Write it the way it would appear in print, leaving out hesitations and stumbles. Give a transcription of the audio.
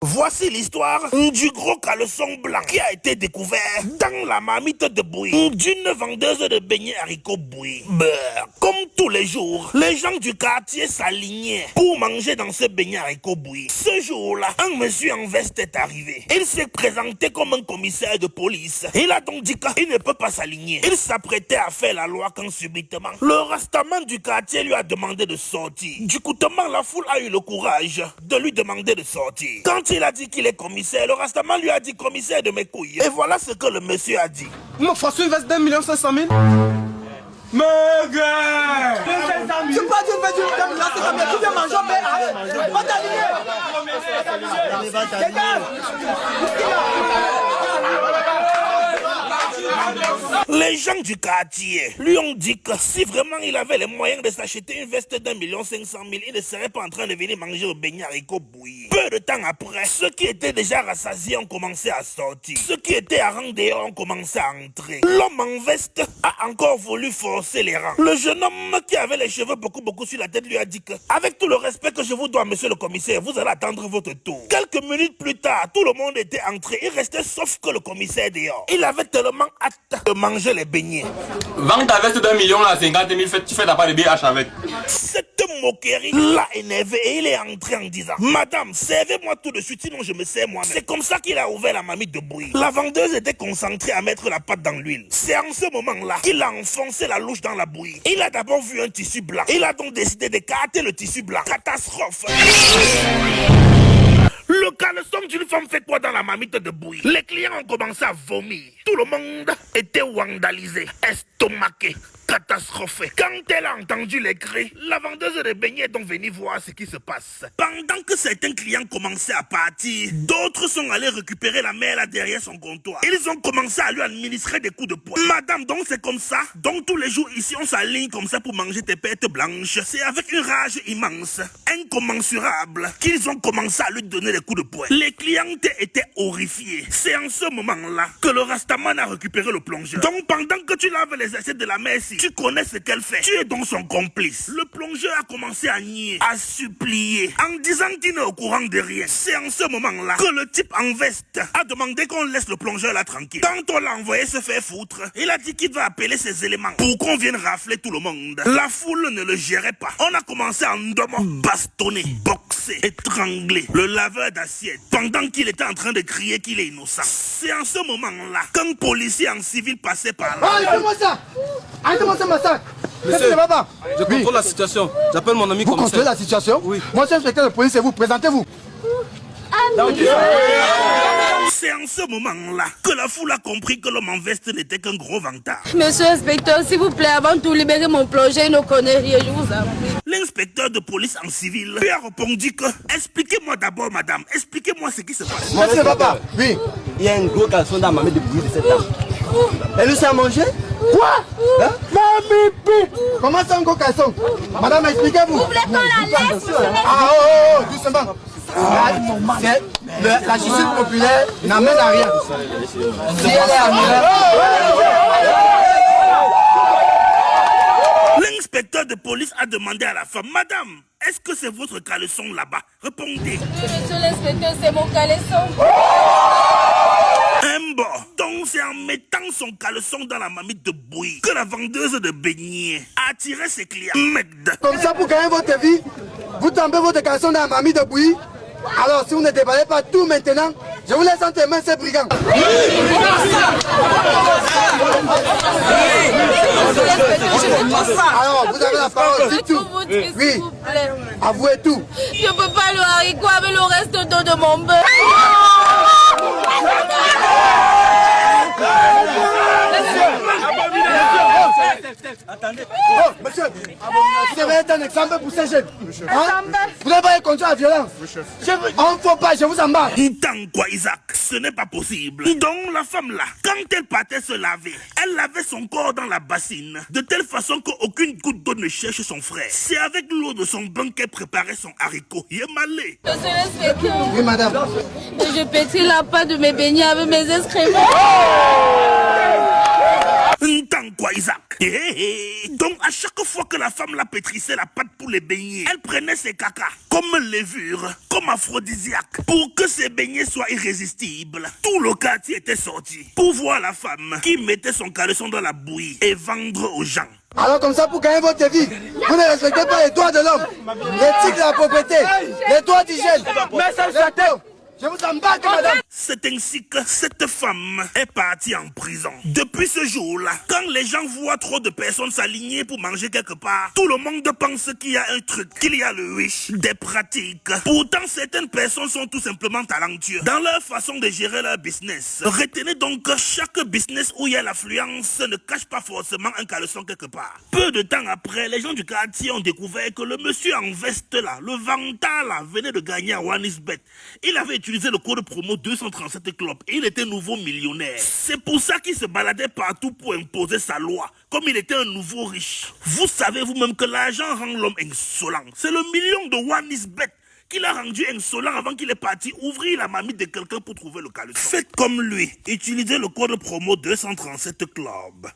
Voici l'histoire du gros caleçon blanc qui a été découvert dans la marmite de bouillie d'une vendeuse de beignets haricots bouillis. Comme tous les jours, les gens du quartier s'alignaient pour manger dans ce beignet haricots bouillis. Ce jour-là, un monsieur en veste est arrivé. Il s'est présenté comme un commissaire de police. Il a donc dit qu'il ne peut pas s'aligner. Il s'apprêtait à faire la loi quand subitement, le rastaman du quartier lui a demandé de sortir. Du coup, la foule a eu le courage de lui demander de sortir. Quand il a dit qu'il est commissaire, le rastaman lui a dit commissaire de mes couilles. Et voilà ce que le monsieur a dit. Mon François, il veste d'1,5 million. Mais gars, c'est pas du fait du temps, là c'est comme tu viens manger au père. Va t'aligner. Les gens du quartier lui ont dit que si vraiment il avait les moyens de s'acheter une veste d'1,5 million, il ne serait pas en train de venir manger au beignet haricots bouillis. Peu de temps après, ceux qui étaient déjà rassasiés ont commencé à sortir. Ceux qui étaient à rang dehors ont commencé à entrer. L'homme en veste a encore voulu forcer les rangs. Le jeune homme qui avait les cheveux beaucoup sur la tête lui a dit que, avec tout le respect que je vous dois, monsieur le commissaire, vous allez attendre votre tour. Quelques minutes plus tard, tout le monde était entré. Il restait sauf que le commissaire dehors. Il avait tellement hâte de manger les beignets. Vends ta veste d'1 million à 50 000, tu fais ta part de BH avec. Cette moquerie l'a énervé et il est entré en disant: Madame, servez-moi tout de suite, sinon je me sers moi-même. C'est comme ça qu'il a ouvert la marmite de bouillie. La vendeuse était concentrée à mettre la pâte dans l'huile. C'est en ce moment-là qu'il a enfoncé la louche dans la bouillie. Il a d'abord vu un tissu blanc. Il a donc décidé d'écarter le tissu blanc. Catastrophe! Le caleçon d'une femme fait quoi dans la marmite de bouillie? Les clients ont commencé à vomir. Tout le monde était vandalisé, estomaqué, catastrophé. Quand elle a entendu les cris, la vendeuse de beignets est donc venue voir ce qui se passe. Pendant que certains clients commençaient à partir, d'autres sont allés récupérer la mère là derrière son comptoir. Ils ont commencé à lui administrer des coups de poing. Madame, donc c'est comme ça? Donc tous les jours ici on s'aligne comme ça pour manger tes pertes blanches. C'est avec une rage immense, incommensurable, qu'ils ont commencé à lui donner des coups de poing. Les clientes étaient horrifiées. C'est en ce moment-là que le rastaman a récupéré le plongeur. Donc pendant que tu laves les assiettes de la mère, si tu connais ce qu'elle fait, tu es donc son complice. Le plongeur a commencé à nier, à supplier, en disant qu'il n'est au courant de rien. C'est en ce moment-là que le type en veste a demandé qu'on laisse le plongeur là tranquille. Quand on l'a envoyé se faire foutre, il a dit qu'il va appeler ses éléments pour qu'on vienne rafler tout le monde. La foule ne le gérait pas. On a commencé à bastonner, boxer, étrangler le laveur d'assiettes pendant qu'il était en train de crier qu'il est innocent. C'est en ce moment-là qu'un policier en civil passait par là. Arrêtez-moi ça! Arrêtez-moi ça, massacre! Monsieur, je contrôle la situation. J'appelle mon ami Vous commissaire. contrôlez la situation? Oui. Moi, je suis inspecteur de police et vous, présentez-vous. C'est en ce moment-là que la foule a compris que l'homme en veste n'était qu'un gros vantard. Monsieur l'inspecteur, s'il vous plaît, avant tout, libérez mon plongeur, il ne connaît rien, je vous en prie. L'inspecteur de police en civil lui a répondu que: expliquez-moi d'abord, madame, expliquez-moi ce qui se passe. Monsieur papa, oui. Il y a un gros caleçon dans ma main de bouillie de cette dame. Elle nous sait à manger? Quoi? Hein? Comment ça, un gros caleçon? Madame, expliquez-vous. Vous voulez qu'on la laisse? Ah, doucement. La justice populaire n'amène à rien. Si elle est amenée... L'inspecteur de police a demandé à la femme: Madame, est-ce que c'est votre caleçon là-bas? Répondez. Monsieur l'inspecteur, c'est mon caleçon. Donc c'est en mettant son caleçon dans la marmite de bouillie que la vendeuse de beignets a attiré ses clients. Comme ça, pour gagner votre vie, vous tombez votre caleçon dans la marmite de bouillie. Alors, si vous ne déballez pas tout maintenant, je vous laisse entre les mains ces brigands. Alors, vous avez la parole, dites tout. Oui, avouez tout. Je ne peux pas le haricot avec le reste de mon beurre. Attendez. Oh, monsieur, vous devez être un exemple pour ces jeunes. Hein? Vous n'avez pas conduire à la violence. On ne faut pas, je vous embarque. Tant quoi, Isaac, ce n'est pas possible. Donc la femme là, quand elle partait se laver, elle lavait son corps dans la bassine, de telle façon qu'aucune goutte d'eau ne cherche son frère. C'est avec l'eau de son bain qu'elle préparait son haricot. Il est malé. Monsieur l'inspecteur. Oui, madame. Je pétris la pâte de mes beignets avec mes excréments. Tant quoi, Isaac, Donc à chaque fois que la femme la pétrissait la pâte pour les beignets, elle prenait ses cacas comme levure, comme aphrodisiaque, pour que ces beignets soient irrésistibles. Tout le quartier était sorti pour voir la femme qui mettait son caleçon dans la bouillie et vendre aux gens. Alors comme ça, pour gagner votre vie, vous ne respectez pas les droits de l'homme, l'éthique de la propriété, les droits d'hygiène. Mais ça, je vous embarque, madame. C'est ainsi que cette femme est partie en prison. Depuis ce jour-là, quand les gens voient trop de personnes s'aligner pour manger quelque part, tout le monde pense qu'il y a un truc, qu'il y a le wish, des pratiques. Pourtant, certaines personnes sont tout simplement talentueuses dans leur façon de gérer leur business. Retenez donc que chaque business où il y a l'affluence ne cache pas forcément un caleçon quelque part. Peu de temps après, les gens du quartier ont découvert que le monsieur en veste là, le vantard là, venait de gagner à OneXBet. Il avait utilisé le code promo 237 Club et il était nouveau millionnaire. C'est pour ça qu'il se baladait partout pour imposer sa loi, comme il était un nouveau riche. Vous savez vous-même que l'argent rend l'homme insolent. C'est le million de OneXBet qui l'a rendu insolent avant qu'il est parti ouvrir la mamie de quelqu'un pour trouver le caleçon. Faites comme lui, utilisez le code promo 237 Club.